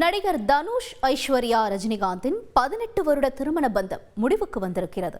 நடிகர் தனுஷ், ஐஸ்வர்யா ரஜினிகாந்தின் 18 வருட திருமண பந்தம் முடிவுக்கு வந்திருக்கிறது.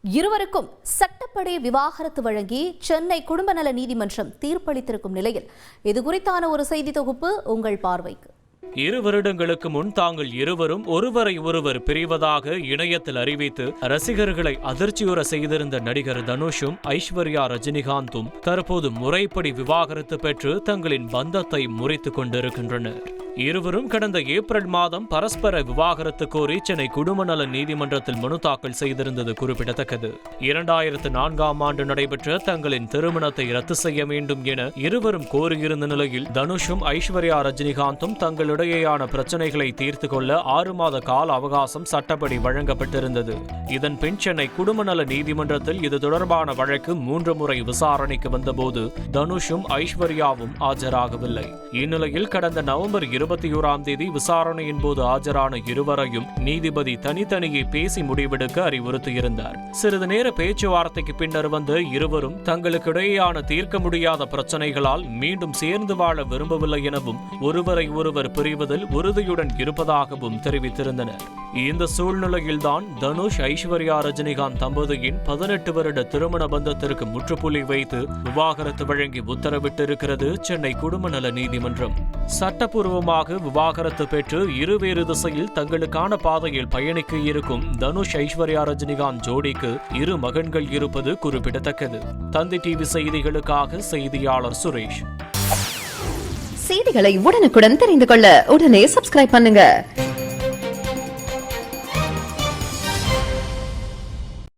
இருவருக்கும் சட்டப்படி விவாகரத்து வழங்கி சென்னை குடும்ப நல நீதிமன்றம் தீர்ப்பளித்திருக்கும் நிலையில் இதுகுறித்தான ஒரு செய்தி தொகுப்பு உங்கள் பார்வைக்கு. 2 வருடங்களுக்கு முன் தாங்கள் இருவரும் ஒருவரை ஒருவர் பிரிவதாக இணையத்தில் அறிவித்து ரசிகர்களை அதிர்ச்சியுற செய்திருந்த நடிகர் தனுஷும் ஐஸ்வர்யா ரஜினிகாந்தும் தற்போது முறைப்படி விவாகரத்து பெற்று தங்களின் பந்தத்தை முறித்துக் கொண்டிருக்கின்றனர். இருவரும் கடந்த ஏப்ரல் மாதம் பரஸ்பர விவாகரத்து கோரி சென்னை குடும்ப நல நீதிமன்றத்தில் மனு தாக்கல் செய்திருந்தது குறிப்பிடத்தக்கது. 2004ஆம் ஆண்டு நடைபெற்ற தங்களின் திருமணத்தை ரத்து செய்ய வேண்டும் என இருவரும் கோரியிருந்த நிலையில் தனுஷும் ஐஸ்வர்யா ரஜினிகாந்தும் தங்களிடையேயான பிரச்சனைகளை தீர்த்து கொள்ள 6 மாத கால அவகாசம் சட்டப்படி வழங்கப்பட்டிருந்தது. இதன் பின் சென்னை குடும்ப நல நீதிமன்றத்தில் இது தொடர்பான வழக்கு 3 முறை விசாரணைக்கு வந்தபோது தனுஷும் ஐஸ்வர்யாவும் ஆஜராகவில்லை. இந்நிலையில் கடந்த நவம்பர் 21ஆம் தேதி விசாரணையின் போது ஆஜரான இருவரையும் நீதிபதி தனித்தனியே பேசி முடிவெடுக்க அறிவுறுத்தியிருந்தார். சிறிது நேர பேச்சுவார்த்தைக்கு பின்னர் வந்த இருவரும் தங்களுக்கிடையேயான தீர்க்க முடியாத பிரச்சனைகளால் மீண்டும் சேர்ந்து வாழ விரும்பவில்லை எனவும் ஒருவரை ஒருவர் பிரிவதில் உறுதியுடன் இருப்பதாகவும் தெரிவித்திருந்தனர். இந்த சூழ்நிலையில்தான் தனுஷ், ஐஸ்வர்யா ரஜினிகாந்த் தம்பதியின் 18 வருட திருமண பந்தத்திற்கு முற்றுப்புள்ளி வைத்து விவாகரத்து வழங்கி உத்தரவிட்டிருக்கிறது சென்னை குடும்ப நல நீதிமன்றம். சட்டப்பூர்வமாக விவாகரத்து பெற்று இருவேறு திசையில் தங்களுக்கான பாதையில் பயணிக்க இருக்கும் தனுஷ், ஐஸ்வர்யா ரஜினிகாந்த் ஜோடிக்கு 2 மகன்கள் இருப்பது குறிப்பிடத்தக்கது. தந்தி டிவி செய்திகளுக்காக செய்தியாளர் சுரேஷ். செய்திகளை உடனுக்குடன் தெரிந்து கொள்ள உடனே சப்ஸ்கிரைப் பண்ணுங்க.